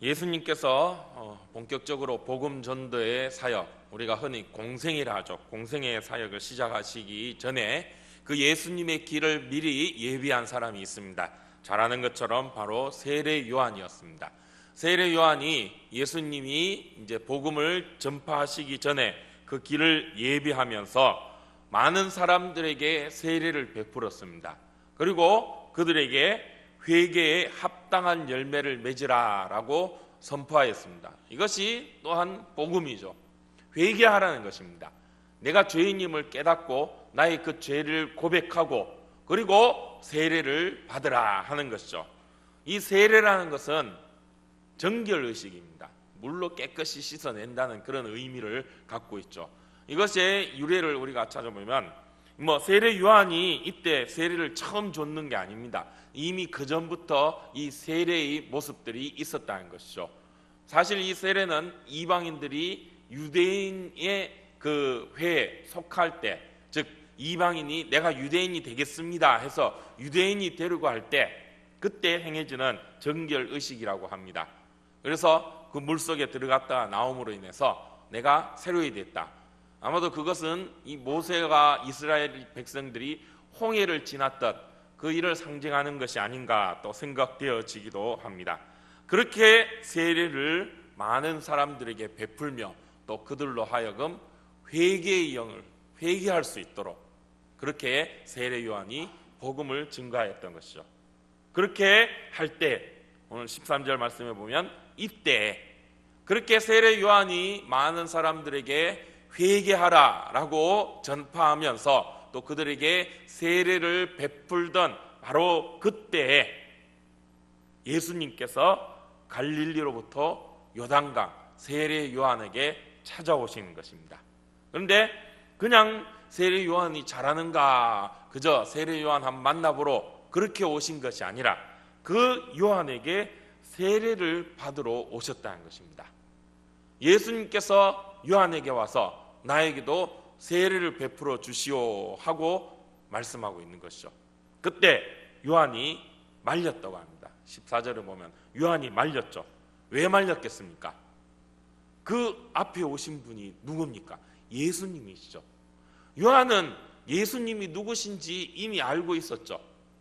예수님께서 본격적으로 복음 전도의 사역, 우리가 흔히 공생이라 하죠. 공생의 사역을 시작하시기 전에 그 예수님의 길을 미리 예비한 사람이 있습니다. 잘 아는 것처럼 바로 세례 요한이었습니다. 세례 요한이 예수님이 이제 복음을 전파하시기 전에 그 길을 예비하면서 많은 사람들에게 세례를 베풀었습니다. 그리고 그들에게 회개에 합당한 열매를 맺으라라고 선포하였습니다. 이것이 또한 복음이죠. 회개하라는 것입니다. 내가 죄인임을 깨닫고 나의 그 죄를 고백하고 그리고 세례를 받으라 하는 것이죠. 이 세례라는 것은 정결의식입니다. 물로 깨끗이 씻어낸다는 그런 의미를 갖고 있죠. 이것의 유래를 우리가 찾아보면 세례 요한이 이때 세례를 처음 줬는 게 아닙니다. 이미 그 전부터 이 세례의 모습들이 있었다는 것이죠. 사실 이 세례는 이방인들이 유대인의 그 회에 속할 때, 즉 이방인이 내가 유대인이 되겠습니다 해서 유대인이 되려고 할 때 그때 행해지는 정결의식이라고 합니다. 그래서 그 물속에 들어갔다가 나옴으로 인해서 내가 새로이 됐다. 아마도 그것은 이 모세가 이스라엘 백성들이 홍해를 지났던 그 일을 상징하는 것이 아닌가 또 생각되어지기도 합니다. 그렇게 세례를 많은 사람들에게 베풀며 또 그들로 하여금 회개의 영을 회개할 수 있도록 그렇게 세례 요한이 복음을 증거하였던 것이죠. 그렇게 할 때 오늘 13절 말씀에 보면 이때 그렇게 세례 요한이 많은 사람들에게 회개하라라고 전파하면서 또 그들에게 세례를 베풀던 바로 그때에 예수님께서 갈릴리로부터 요단강 세례 요한에게 찾아오시는 것입니다. 그런데 그냥 세례 요한이 잘하는가 그저 세례 요한 한번 만나보러 그렇게 오신 것이 아니라 그 요한에게 세례를 받으러 오셨다는 것입니다. 예수님께서 요한에게 와서 나에게도 세례를 베풀어 주시오 하고 말씀하고 있는 것이죠. 그때 요한이 말렸다고 합니다. 14절을 보면 요한이 말렸죠. 왜 말렸겠습니까? 그 앞에 오신 분이 누굽니까? 예수님이시죠. 요한은 예수님이 누구신지 이미 알고 있었죠.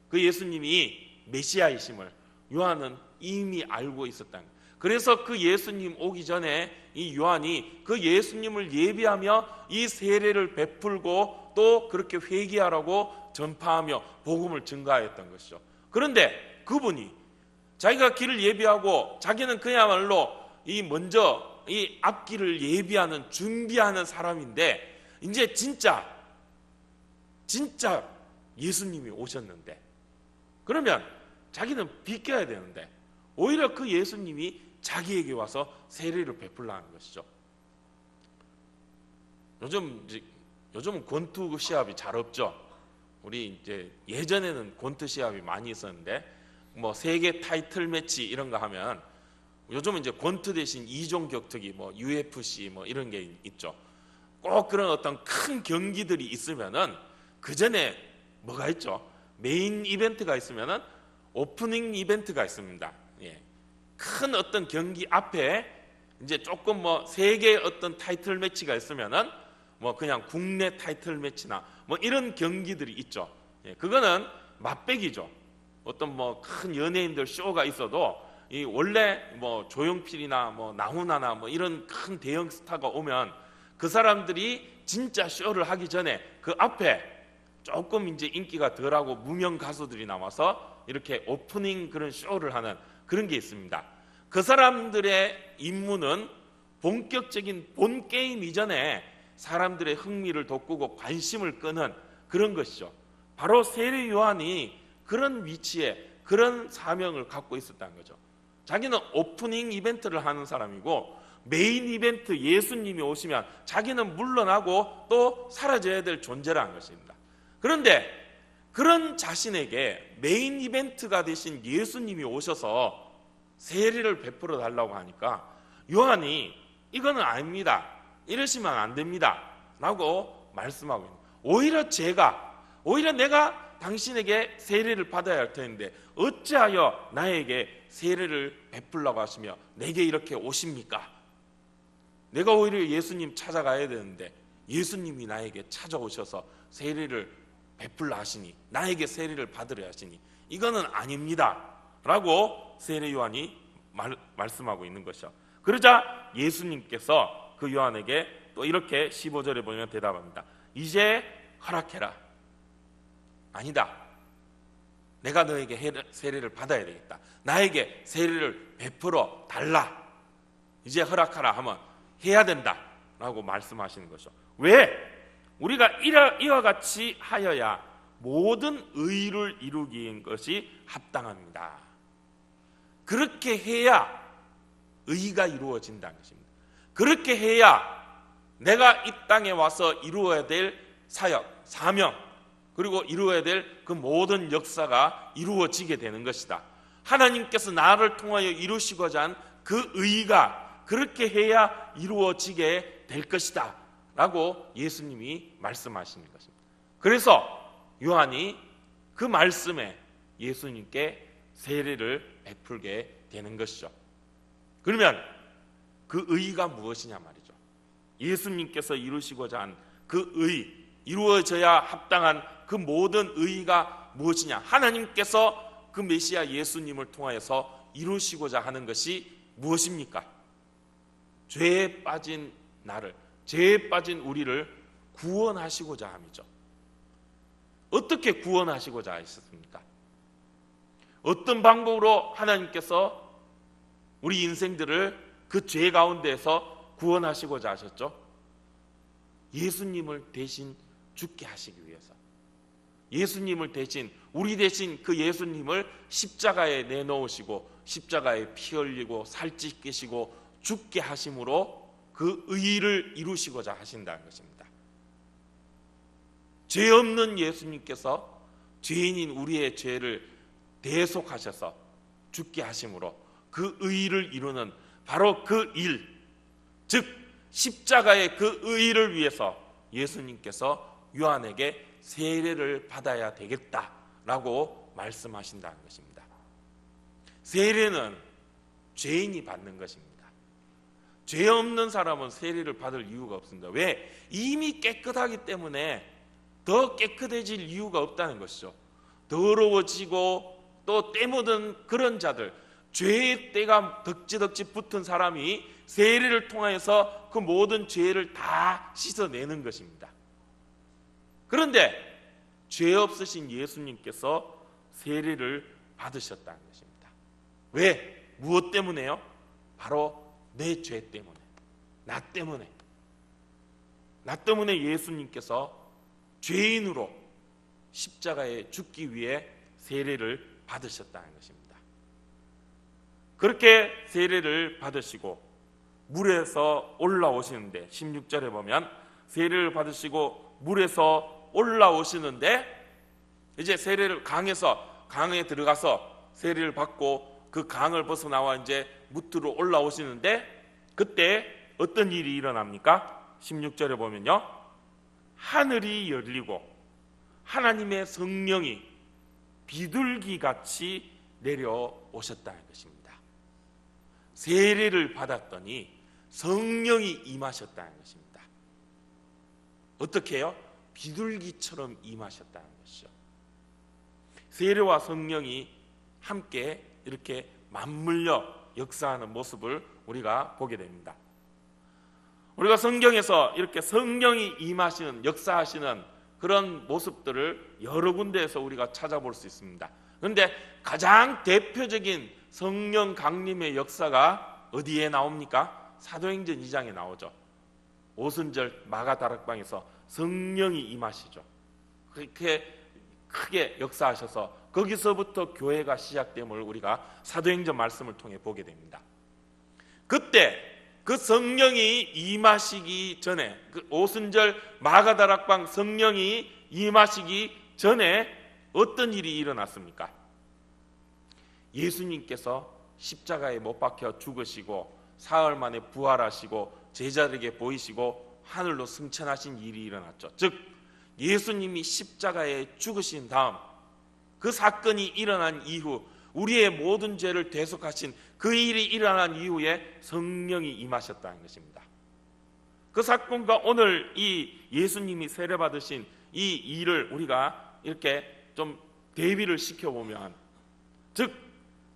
그 예수님이 메시아이심을 요한은 이미 알고 있었다는 거예요. 그래서 그 예수님 오기 전에 이 요한이 그 예수님을 예비하며 이 세례를 베풀고 또 그렇게 회개하라고 전파하며 복음을 증가하였던 것이죠. 그런데 그분이 자기가 길을 예비하고 자기는 그야말로 먼저 이 앞길을 예비하는 준비하는 사람인데 이제 진짜 예수님이 오셨는데 그러면 자기는 비껴야 되는데 오히려 그 예수님이 자기에게 와서 세례를 베풀라는 것이죠. 요즘은 권투 시합이 잘 없죠. 우리 이제 예전에는 권투 시합이 많이 있었는데 세계 타이틀 매치 이런 거 하면 요즘은 이제 권투 대신 이종 격투기 UFC 이런 게 있죠. 꼭 그런 어떤 큰 경기들이 있으면은 그 전에 뭐가 있죠? 메인 이벤트가 있으면은 오프닝 이벤트가 있습니다. 큰 어떤 경기 앞에 이제 조금 세계 어떤 타이틀 매치가 있으면은 그냥 국내 타이틀 매치나 이런 경기들이 있죠. 그거는 맛배기죠. 어떤 큰 연예인들 쇼가 있어도 이 원래 조용필이나 나훈아나 이런 큰 대형 스타가 오면 그 사람들이 진짜 쇼를 하기 전에 그 앞에 조금 이제 인기가 덜하고 무명 가수들이 나와서 이렇게 오프닝 그런 쇼를 하는 그런 게 있습니다. 그 사람들의 임무는 본격적인 본 게임 이전에 사람들의 흥미를 돋구고 관심을 끄는 그런 것이죠. 바로 세례 요한이 그런 위치에 그런 사명을 갖고 있었다는 거죠. 자기는 오프닝 이벤트를 하는 사람이고 메인 이벤트 예수님이 오시면 자기는 물러나고 또 사라져야 될 존재라는 것입니다. 그런데 그런 자신에게 메인 이벤트가 되신 예수님이 오셔서 세례를 베풀어 달라고 하니까 요한이 이거는 아닙니다. 이러시면 안 됩니다. 라고 말씀하고 있는 거예요. 오히려 내가 당신에게 세례를 받아야 할 텐데 어찌하여 나에게 세례를 베풀라고 하시며 내게 이렇게 오십니까? 내가 오히려 예수님 찾아가야 되는데 예수님이 나에게 찾아오셔서 세례를 베풀라 하시니, 나에게 세례를 받으려 하시니 이거는 아닙니다 라고 세례 요한이 말씀하고 있는 것이죠. 그러자 예수님께서 그 요한에게 또 이렇게 15절에 보면 대답합니다. 이제 허락해라. 아니다, 내가 너에게 세례를 받아야 되겠다. 나에게 세례를 베풀어 달라. 이제 허락하라 하면 해야 된다 라고 말씀하시는 것이죠. 왜? 우리가 이와 같이 하여야 모든 의를 이루기인 것이 합당합니다. 그렇게 해야 의가 이루어진다는 것입니다. 그렇게 해야 내가 이 땅에 와서 이루어야 될 사역, 사명, 그리고 이루어야 될 그 모든 역사가 이루어지게 되는 것이다. 하나님께서 나를 통하여 이루시고자 한 그 의가 그렇게 해야 이루어지게 될 것이다 라고 예수님이 말씀하시는 것입니다. 그래서 요한이 그 말씀에 예수님께 세례를 베풀게 되는 것이죠. 그러면 그 의가 무엇이냐 말이죠. 예수님께서 이루시고자 한 그 의, 이루어져야 합당한 그 모든 의가 무엇이냐? 하나님께서 그 메시아 예수님을 통하여서 이루시고자 하는 것이 무엇입니까? 죄에 빠진 나를, 죄에 빠진 우리를 구원하시고자 함이죠. 어떻게 구원하시고자 하셨습니까? 어떤 방법으로 하나님께서 우리 인생들을 그 죄 가운데에서 구원하시고자 하셨죠? 예수님을 대신 죽게 하시기 위해서, 예수님을 대신, 우리 대신 그 예수님을 십자가에 내놓으시고 십자가에 피 흘리고 살 찢기시고 죽게 하심으로 그 의를 이루시고자 하신다는 것입니다. 죄 없는 예수님께서 죄인인 우리의 죄를 대속하셔서 죽게 하심으로 그 의를 이루는 바로 그 일, 즉 십자가의 그 의를 위해서 예수님께서 요한에게 세례를 받아야 되겠다라고 말씀하신다는 것입니다. 세례는 죄인이 받는 것입니다. 죄 없는 사람은 세례를 받을 이유가 없습니다. 왜? 이미 깨끗하기 때문에 더 깨끗해질 이유가 없다는 것이죠. 더러워지고 또 때 묻은 그런 자들, 죄의 때가 덕지덕지 붙은 사람이 세례를 통하여서 그 모든 죄를 다 씻어내는 것입니다. 그런데 죄 없으신 예수님께서 세례를 받으셨다는 것입니다. 왜? 무엇 때문에요? 바로 내 죄 때문에, 나 때문에 예수님께서 죄인으로 십자가에 죽기 위해 세례를 받으셨다는 것입니다. 그렇게 세례를 받으시고 물에서 올라오시는데, 16절에 보면 세례를 받으시고 물에서 올라오시는데, 이제 세례를 강에 들어가서 세례를 받고 그 강을 벗어나와 이제 무트로 올라오시는데, 그때 어떤 일이 일어납니까? 16절에 보면요, 하늘이 열리고 하나님의 성령이 비둘기같이 내려오셨다는 것입니다. 세례를 받았더니 성령이 임하셨다는 것입니다. 어떻게 해요? 비둘기처럼 임하셨다는 것이죠. 세례와 성령이 함께 이렇게 맞물려 역사하는 모습을 우리가 보게 됩니다. 우리가 성경에서 이렇게 성령이 임하시는, 역사하시는 그런 모습들을 여러 군데에서 우리가 찾아볼 수 있습니다. 그런데 가장 대표적인 성령 강림의 역사가 어디에 나옵니까? 사도행전 2장에 나오죠. 오순절 마가다락방에서 성령이 임하시죠. 그렇게 크게 역사하셔서 거기서부터 교회가 시작됨을 우리가 사도행전 말씀을 통해 보게 됩니다. 그때 그 성령이 임하시기 전에, 그 오순절 마가다락방 성령이 임하시기 전에 어떤 일이 일어났습니까? 예수님께서 십자가에 못 박혀 죽으시고 사흘 만에 부활하시고 제자들에게 보이시고 하늘로 승천하신 일이 일어났죠. 즉 예수님이 십자가에 죽으신 다음 그 사건이 일어난 이후 우리의 모든 죄를 대속하신 그 일이 일어난 이후에 성령이 임하셨다는 것입니다. 그 사건과 오늘 이 예수님이 세례 받으신 이 일을 우리가 이렇게 좀 대비를 시켜보면, 즉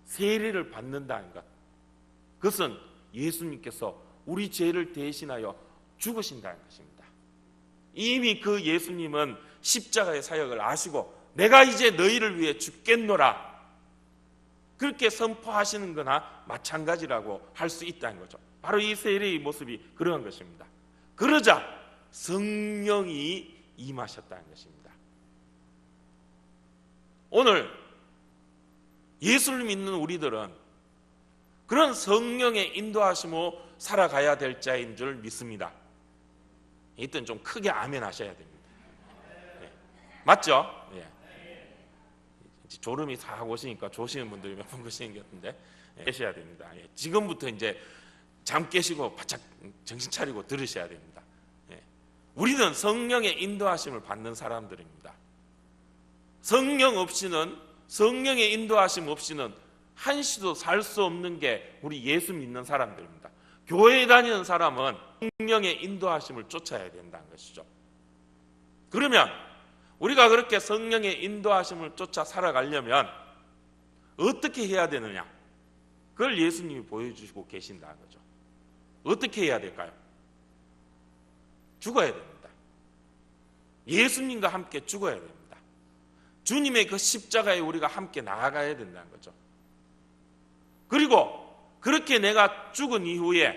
세례를 받는다는 것, 그것은 예수님께서 우리 죄를 대신하여 죽으신다는 것입니다. 이미 그 예수님은 십자가의 사역을 아시고 내가 이제 너희를 위해 죽겠노라 그렇게 선포하시는 거나 마찬가지라고 할 수 있다는 거죠. 바로 이 세례의 모습이 그러한 것입니다. 그러자 성령이 임하셨다는 것입니다. 오늘 예수를 믿는 우리들은 그런 성령의 인도하심으로 살아가야 될 자인 줄 믿습니다. 이때는 좀 크게 아멘 하셔야 됩니다. 네. 맞죠? 네. 졸음이 싹 오시니까 조시는 분들이 몇 분 계시는 것 같은데 계셔야 됩니다. 지금부터 이제 잠 깨시고 바짝 정신 차리고 들으셔야 됩니다. 우리는 성령의 인도하심을 받는 사람들입니다. 성령 없이는, 성령의 인도하심 없이는 한시도 살 수 없는 게 우리 예수 믿는 사람들입니다. 교회에 다니는 사람은 성령의 인도하심을 쫓아야 된다는 것이죠. 그러면 우리가 그렇게 성령의 인도하심을 쫓아 살아가려면 어떻게 해야 되느냐? 그걸 예수님이 보여주시고 계신다는 거죠. 어떻게 해야 될까요? 죽어야 됩니다. 예수님과 함께 죽어야 됩니다. 주님의 그 십자가에 우리가 함께 나아가야 된다는 거죠. 그리고 그렇게 내가 죽은 이후에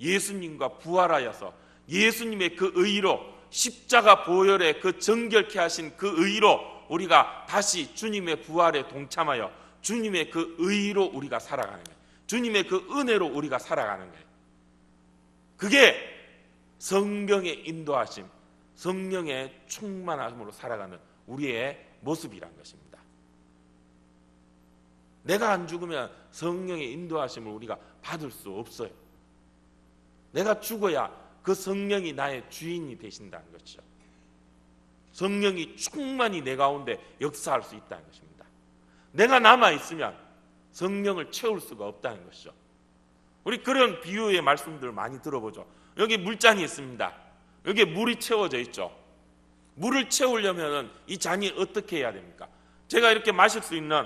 예수님과 부활하여서 예수님의 그 의로, 십자가 보혈에 그 정결케 하신 그 의로 우리가 다시 주님의 부활에 동참하여 주님의 그 의로 우리가 살아가는 거예요. 주님의 그 은혜로 우리가 살아가는 거예요. 그게 성령의 인도하심, 성령의 충만함으로 살아가는 우리의 모습이란 것입니다. 내가 안 죽으면 성령의 인도하심을 우리가 받을 수 없어요. 내가 죽어야 그 성령이 나의 주인이 되신다는 것이죠. 성령이 충만히 내 가운데 역사할 수 있다는 것입니다. 내가 남아있으면 성령을 채울 수가 없다는 것이죠. 우리 그런 비유의 말씀들 많이 들어보죠. 여기 물잔이 있습니다. 여기에 물이 채워져 있죠. 물을 채우려면 이 잔이 어떻게 해야 됩니까? 제가 이렇게 마실 수 있는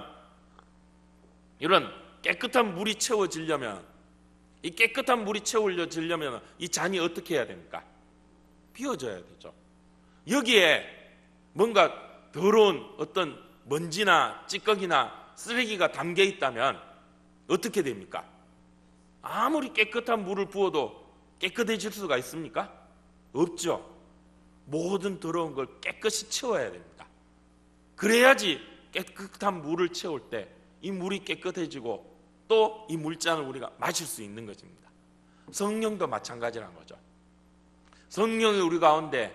이런 깨끗한 물이 채워지려면, 이 깨끗한 물이 채워지려면 이 잔이 어떻게 해야 됩니까? 비워져야 되죠. 여기에 뭔가 더러운 어떤 먼지나 찌꺼기나 쓰레기가 담겨 있다면 어떻게 됩니까? 아무리 깨끗한 물을 부어도 깨끗해질 수가 있습니까? 없죠. 모든 더러운 걸 깨끗이 채워야 됩니다. 그래야지 깨끗한 물을 채울 때 이 물이 깨끗해지고 또 이 물잔을 우리가 마실 수 있는 것입니다. 성령도 마찬가지라는 거죠. 성령이 우리 가운데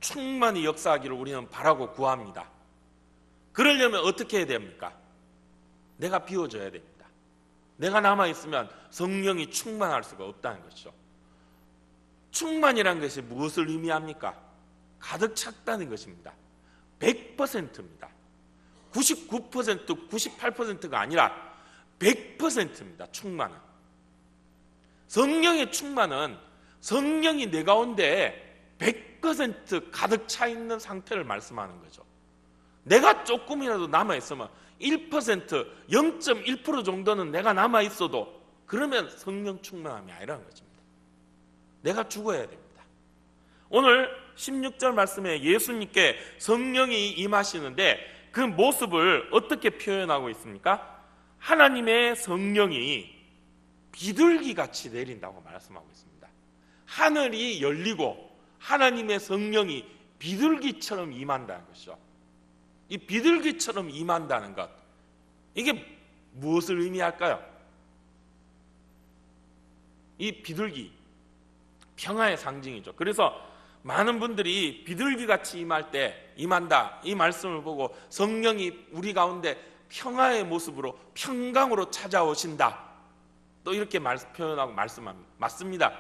충만히 역사하기를 우리는 바라고 구합니다. 그러려면 어떻게 해야 됩니까? 내가 비워져야 됩니다. 내가 남아있으면 성령이 충만할 수가 없다는 것이죠. 충만이라는 것이 무엇을 의미합니까? 가득 찼다는 것입니다. 100%입니다. 99%, 98%가 아니라 100%입니다. 충만은. 성령의 충만은 성령이 내 가운데 100% 가득 차 있는 상태를 말씀하는 거죠. 내가 조금이라도 남아있으면 1%, 0.1% 정도는 내가 남아있어도 그러면 성령 충만함이 아니라는 것입니다. 내가 죽어야 됩니다. 오늘 16절 말씀에 예수님께 성령이 임하시는데 그 모습을 어떻게 표현하고 있습니까? 하나님의 성령이 비둘기같이 내린다고 말씀하고 있습니다. 하늘이 열리고 하나님의 성령이 비둘기처럼 임한다는 것이죠. 이 비둘기처럼 임한다는 것, 이게 무엇을 의미할까요? 이 비둘기, 평화의 상징이죠. 그래서 많은 분들이 비둘기같이 임할 때 임한다, 이 말씀을 보고 성령이 우리 가운데 평화의 모습으로 평강으로 찾아오신다, 또 이렇게 표현하고 말씀합니다. 맞습니다.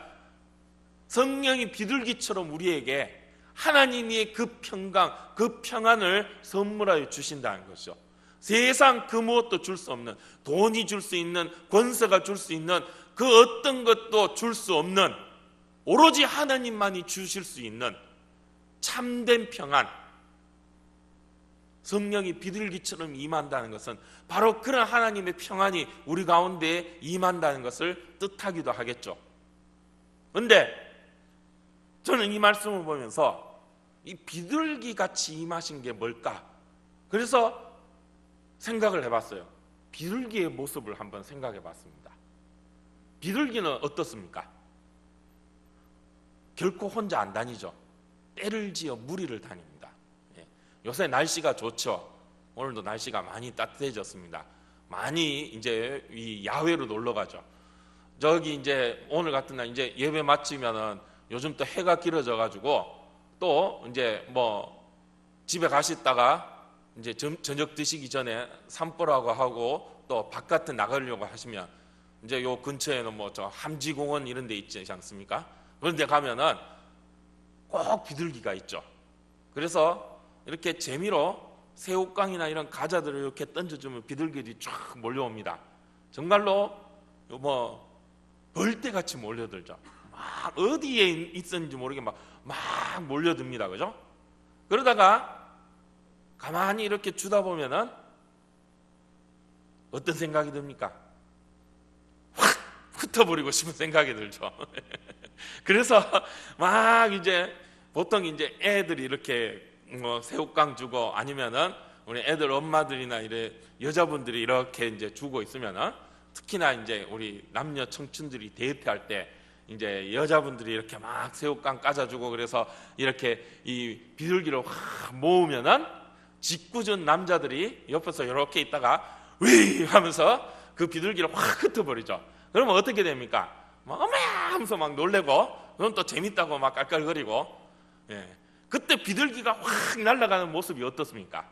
성령이 비둘기처럼 우리에게 하나님의 그 평강, 그 평안을 선물하여 주신다는 것이죠. 세상 그 무엇도 줄 수 없는, 돈이 줄 수 있는, 권세가 줄 수 있는 그 어떤 것도 줄 수 없는, 오로지 하나님만이 주실 수 있는 참된 평안, 성령이 비둘기처럼 임한다는 것은 바로 그런 하나님의 평안이 우리 가운데 임한다는 것을 뜻하기도 하겠죠. 그런데 저는 이 말씀을 보면서 이 비둘기같이 임하신 게 뭘까? 그래서 생각을 해봤어요. 비둘기의 모습을 한번 생각해 봤습니다. 비둘기는 어떻습니까? 결코 혼자 안 다니죠. 떼를 지어 무리를 다닙니다. 요새 날씨가 좋죠. 오늘도 날씨가 많이 따뜻해졌습니다. 많이 이제 이 야외로 놀러 가죠. 저기 이제 오늘 같은 날 이제 예배 마치면은 요즘 또 해가 길어져 가지고 또 이제 뭐 집에 가시다가 이제 저녁 드시기 전에 산보라고 하고 또 바깥에 나가려고 하시면 이제 요 근처에는 뭐 저 함지공원 이런 데 있지 않습니까? 그런 데 가면은 꼭 비둘기가 있죠. 그래서 이렇게 재미로 새우깡이나 이런 과자들을 이렇게 던져주면 비둘기들이 쫙 몰려옵니다. 정말로 뭐 벌떼같이 몰려들죠. 막 어디에 있었는지 모르게 막 몰려듭니다. 그죠? 그러다가 가만히 이렇게 주다 보면은 어떤 생각이 듭니까? 확 흩어버리고 싶은 생각이 들죠. 그래서 막 이제 보통 이제 애들이 이렇게 뭐 새우깡 주고 아니면은 우리 애들 엄마들이나 이래 여자분들이 이렇게 이제 주고 있으면은 특히나 이제 우리 남녀 청춘들이 데이트할 때 이제 여자분들이 이렇게 막 새우깡 까자주고 그래서 이렇게 이 비둘기를 확 모으면은 짓궂은 남자들이 옆에서 이렇게 있다가 위 하면서 그 비둘기를 확 흩어버리죠. 그러면 어떻게 됩니까? 막 어메 하면서 막 놀래고 그럼 또 재밌다고 막 깔깔거리고. 그때 비둘기가 확 날아가는 모습이 어떻습니까?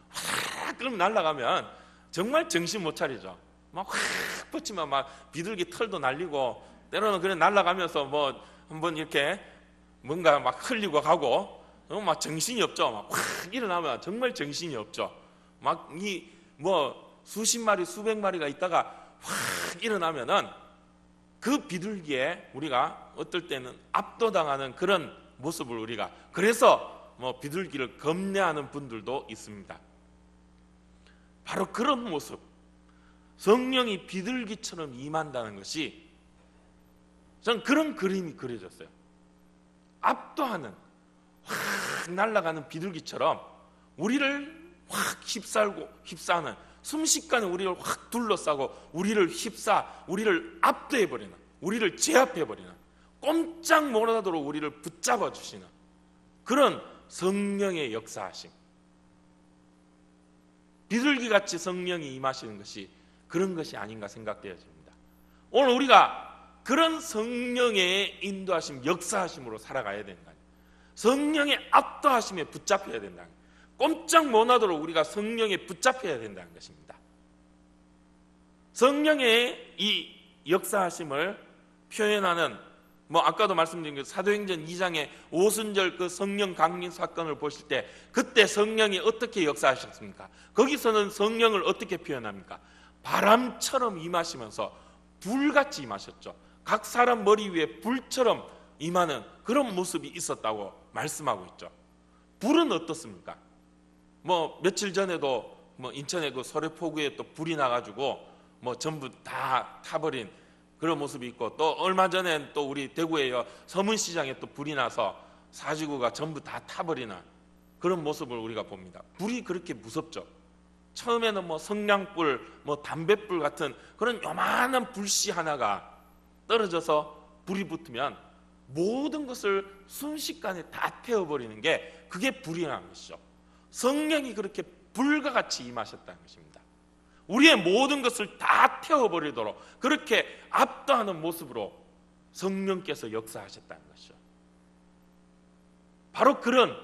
확 그럼 날아가면 정말 정신 못 차리죠. 막 확 뻗치면 막 비둘기 털도 날리고 때로는 그냥 날아가면서 뭐 한번 이렇게 뭔가 막 흘리고 가고 막 정신이 없죠. 막 확 일어나면 정말 정신이 없죠. 막 이 뭐 수십 마리 수백 마리가 있다가 확 일어나면은 그 비둘기에 우리가 어떨 때는 압도당하는 그런 모습을 우리가, 그래서 뭐 비둘기를 겁내하는 분들도 있습니다. 바로 그런 모습, 성령이 비둘기처럼 임한다는 것이 저는 그런 그림이 그려졌어요. 압도하는, 확 날아가는 비둘기처럼 우리를 확 휩싸는, 순식간에 우리를 확 둘러싸고 우리를 우리를 압도해버리는, 우리를 제압해버리는, 꼼짝 못하도록 우리를 붙잡아 주시는 그런 성령의 역사하심, 비둘기같이 성령이 임하시는 것이 그런 것이 아닌가 생각되어집니다. 오늘 우리가 그런 성령의 인도하심, 역사하심으로 살아가야 된다. 성령의 압도하심에 붙잡혀야 된다. 꼼짝 못하도록 우리가 성령에 붙잡혀야 된다는 것입니다. 성령의 이 역사하심을 표현하는, 뭐 아까도 말씀드린 그 사도행전 2장의 오순절 그 성령 강림 사건을 보실 때 그때 성령이 어떻게 역사하셨습니까? 거기서는 성령을 어떻게 표현합니까? 바람처럼 임하시면서 불같이 임하셨죠. 각 사람 머리 위에 불처럼 임하는 그런 모습이 있었다고 말씀하고 있죠. 불은 어떻습니까? 뭐 며칠 전에도 뭐 인천의 그 소래포구에 또 불이 나가지고 뭐 전부 다 타버린 그런 모습이 있고, 또 얼마 전엔 또 우리 대구의 서문시장에 또 불이 나서 사지구가 전부 다 타버리는 그런 모습을 우리가 봅니다. 불이 그렇게 무섭죠. 처음에는 뭐 성냥불, 뭐 담뱃불 같은 그런 요만한 불씨 하나가 떨어져서 불이 붙으면 모든 것을 순식간에 다 태워버리는 게 그게 불이라는 것이죠. 성령이 그렇게 불과 같이 임하셨다는 것입니다. 우리의 모든 것을 다 태워버리도록 그렇게 압도하는 모습으로 성령께서 역사하셨다는 것이죠. 바로 그런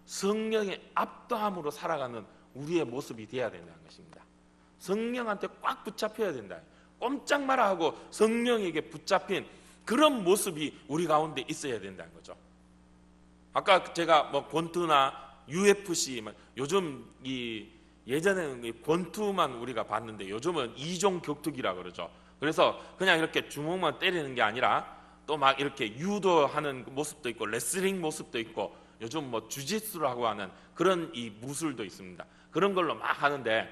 성령의 압도함으로 살아가는 우리의 모습이 되어야 된다는 것입니다. 성령한테 꽉 붙잡혀야 된다. 꼼짝 마라 하고 성령에게 붙잡힌 그런 모습이 우리 가운데 있어야 된다는 거죠. 아까 제가 뭐 권투나 UFC, 요즘 이 예전에는 권투만 우리가 봤는데 요즘은 이종 격투기라 그러죠. 그래서 그냥 이렇게 주먹만 때리는 게 아니라 또 막 이렇게 유도하는 모습도 있고 레슬링 모습도 있고 요즘 뭐 주짓수라고 하는 그런 이 무술도 있습니다. 그런 걸로 막 하는데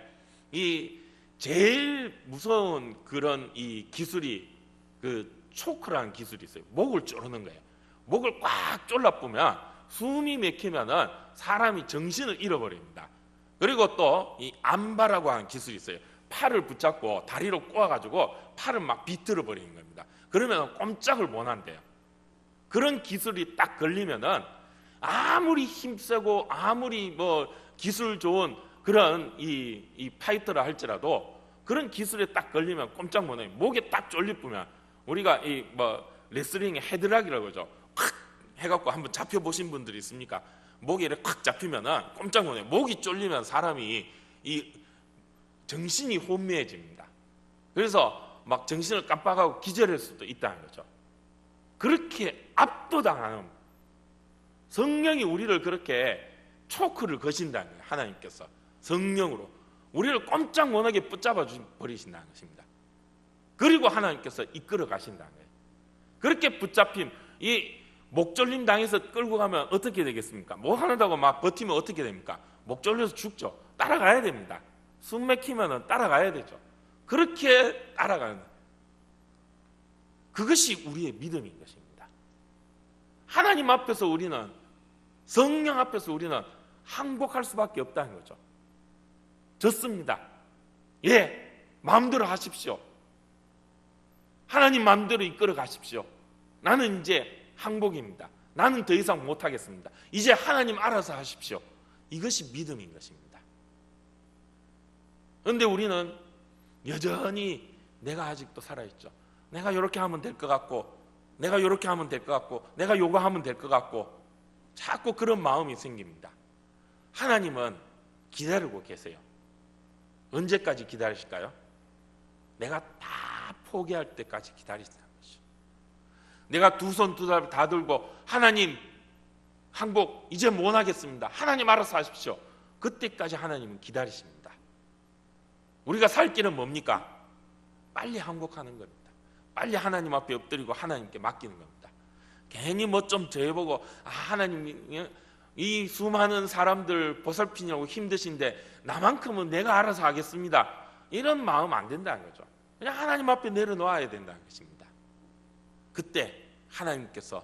이 제일 무서운 그런 이 기술이 그 초크라는 기술이 있어요. 목을 조르는 거예요. 목을 꽉 졸라보면 숨이 막히면은 사람이 정신을 잃어버립니다. 그리고 또 이 암바라고 하는 기술이 있어요. 팔을 붙잡고 다리로 꼬아가지고 팔을 막 비틀어 버리는 겁니다. 그러면 꼼짝을 못 한대요. 그런 기술이 딱 걸리면은 아무리 힘세고 아무리 뭐 기술 좋은 그런 이 파이터라 할지라도 그런 기술에 딱 걸리면 꼼짝 못 해요. 목에 딱 쫄리쁘면 우리가 이 뭐 레슬링의 헤드락이라고 그러죠. 콱 해갖고 한번 잡혀 보신 분들이 있습니까? 목에 이렇게 콱 잡히면은 꼼짝 못 해요. 목이 쫄리면 사람이 이 정신이 혼미해집니다. 그래서 막 정신을 깜빡하고 기절할 수도 있다는 거죠. 그렇게 압도당하는 성령이 우리를 그렇게 초크를 거신다는 거예요. 하나님께서 성령으로 우리를 꼼짝 못하게 붙잡아 버리신다는 것입니다. 그리고 하나님께서 이끌어 가신다는 거예요. 그렇게 붙잡힘, 이 목졸림 당해서 끌고 가면 어떻게 되겠습니까? 뭐 하는다고 막 버티면 어떻게 됩니까? 목 졸려서 죽죠. 따라가야 됩니다. 숨 막히면 따라가야 되죠. 그렇게 따라가는 그것이 우리의 믿음인 것입니다. 하나님 앞에서 우리는 성령 앞에서 우리는 항복할 수밖에 없다는 거죠. 졌습니다. 예, 마음대로 하십시오. 하나님 마음대로 이끌어 가십시오. 나는 이제 항복입니다. 나는 더 이상 못하겠습니다. 이제 하나님 알아서 하십시오. 이것이 믿음인 것입니다. 그런데 우리는 여전히 내가 아직도 살아있죠. 내가 이렇게 하면 될 것 같고 내가 이렇게 하면 될 것 같고 내가 요거 하면 될 것 같고 자꾸 그런 마음이 생깁니다. 하나님은 기다리고 계세요. 언제까지 기다리실까요? 내가 다 포기할 때까지 기다리신다는 것이죠. 내가 두 손 두 발 다 들고 하나님 항복 이제 못 하겠습니다. 하나님 알아서 하십시오. 그때까지 하나님은 기다리십니다. 우리가 살 길은 뭡니까? 빨리 항복하는 겁니다. 빨리 하나님 앞에 엎드리고 하나님께 맡기는 겁니다. 괜히 뭐 좀 재보고 하나님 이 수많은 사람들 보살피느라고 힘드신데 나만큼은 내가 알아서 하겠습니다. 이런 마음 안 된다는 거죠. 그냥 하나님 앞에 내려놓아야 된다는 것입니다. 그때 하나님께서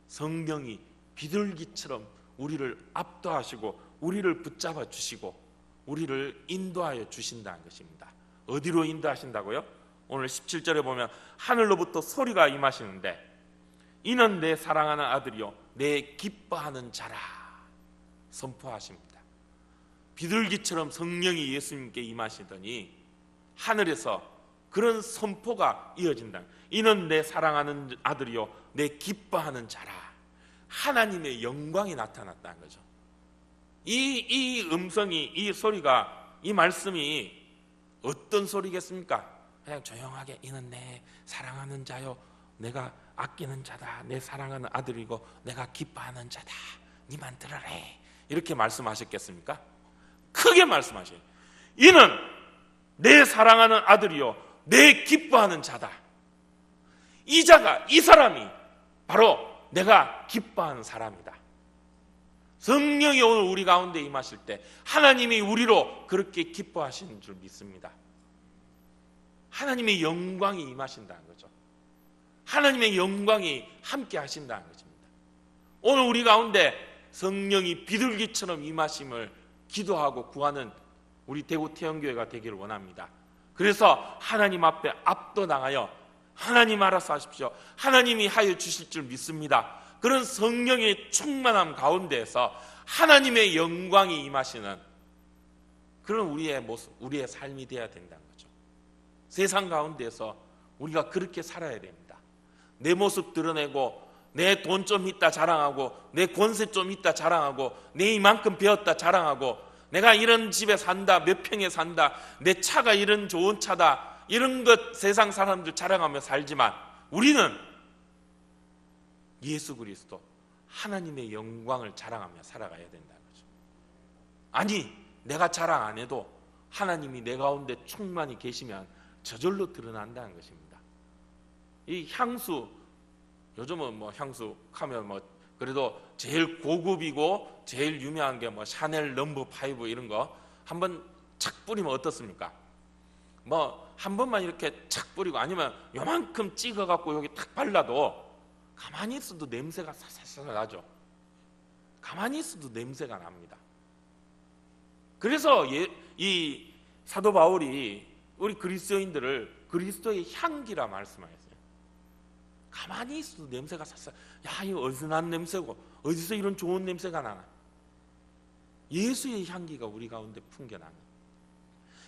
성령이 비둘기처럼 우리를 압도하시고 우리를 붙잡아 주시고 우리를 인도하여 주신다는 것입니다. 어디로 인도하신다고요? 오늘 17절에 보면 하늘로부터 소리가 임하시는데 이는 내 사랑하는 아들이요 내 기뻐하는 자라 선포하십니다. 비둘기처럼 성령이 예수님께 임하시더니 하늘에서 그런 선포가 이어진다. 이는 내 사랑하는 아들이요 내 기뻐하는 자라. 하나님의 영광이 나타났다는 거죠. 이 음성이, 이 소리가, 이 말씀이 어떤 소리겠습니까? 그냥 조용하게 이는 내 사랑하는 자요 내가 아끼는 자다. 내 사랑하는 아들이고 내가 기뻐하는 자다. 니만 들으래. 이렇게 말씀하셨겠습니까? 크게 말씀하셔요. 이는 내 사랑하는 아들이요 내 기뻐하는 자다. 이 자가, 이 사람이 바로 내가 기뻐하는 사람이다. 성령이 오늘 우리 가운데 임하실 때 하나님이 우리로 그렇게 기뻐하시는 줄 믿습니다. 하나님의 영광이 임하신다는 거죠. 하나님의 영광이 함께 하신다는 것입니다. 오늘 우리 가운데 성령이 비둘기처럼 임하심을 기도하고 구하는 우리 대구 태영교회가 되기를 원합니다. 그래서 하나님 앞에 압도당하여 하나님 알아서 하십시오. 하나님이 하여 주실 줄 믿습니다. 그런 성령의 충만함 가운데에서 하나님의 영광이 임하시는 그런 우리의 모습, 우리의 삶이 되어야 된다는 거죠. 세상 가운데에서 우리가 그렇게 살아야 됩니다. 내 모습 드러내고 내 돈 좀 있다 자랑하고 내 권세 좀 있다 자랑하고 내 이만큼 배웠다 자랑하고 내가 이런 집에 산다 몇 평에 산다 내 차가 이런 좋은 차다 이런 것 세상 사람들 자랑하며 살지만 우리는 예수 그리스도 하나님의 영광을 자랑하며 살아가야 된다는 거죠. 아니 내가 자랑 안 해도 하나님이 내 가운데 충만히 계시면 저절로 드러난다는 것입니다. 이 향수, 요즘은 뭐 향수 하면 뭐 그래도 제일 고급이고 제일 유명한 게 뭐 샤넬 넘버 5 이런 거 한번 착 뿌리면 어떻습니까? 뭐 한 번만 이렇게 착 뿌리고 아니면 요만큼 찍어 갖고 여기 탁 발라도 가만히 있어도 냄새가 살살 나죠. 가만히 있어도 냄새가 납니다. 그래서 이 사도 바울이 우리 그리스도인들을 그리스도의 향기라 말씀하셨어요. 가만히 있어도 냄새가 살살, 야, 이거 어디서 난 냄새고 어디서 이런 좋은 냄새가 나나. 예수의 향기가 우리 가운데 풍겨납니다.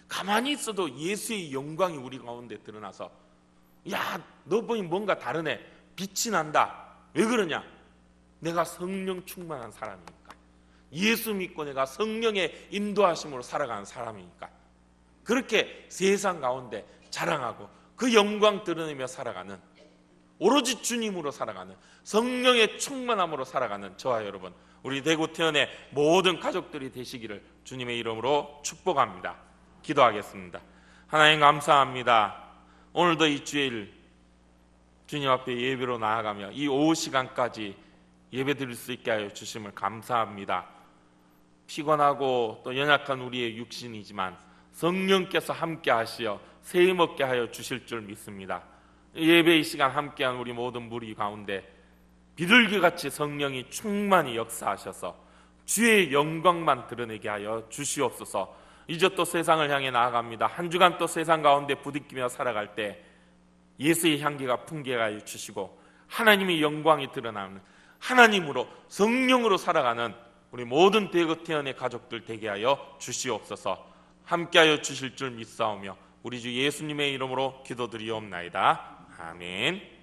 가만히 있어도 예수의 영광이 우리 가운데 드러나서, 야, 너 보니 뭔가 다르네, 빛이 난다. 왜 그러냐? 내가 성령 충만한 사람이니까, 예수 믿고 내가 성령의 인도하심으로 살아가는 사람이니까. 그렇게 세상 가운데 자랑하고 그 영광 드러내며 살아가는, 오로지 주님으로 살아가는, 성령의 충만함으로 살아가는 저와 여러분, 우리 대구 태연의 모든 가족들이 되시기를 주님의 이름으로 축복합니다. 기도하겠습니다. 하나님 감사합니다. 오늘도 이 주일 주님 앞에 예배로 나아가며 이 오후 시간까지 예배 드릴 수 있게 하여 주심을 감사합니다. 피곤하고 또 연약한 우리의 육신이지만 성령께서 함께 하시어 세임 얻게 하여 주실 줄 믿습니다. 예배의 시간 함께한 우리 모든 무리 가운데 비둘기같이 성령이 충만히 역사하셔서 주의 영광만 드러내게 하여 주시옵소서. 이제 또 세상을 향해 나아갑니다. 한 주간 또 세상 가운데 부딪히며 살아갈 때 예수의 향기가 풍겨하여 주시고 하나님의 영광이 드러나는, 하나님으로 성령으로 살아가는 우리 모든 대구 태연의 가족들 되게 하여 주시옵소서. 함께하여 주실 줄 믿사오며 우리 주 예수님의 이름으로 기도드리옵나이다. 아멘.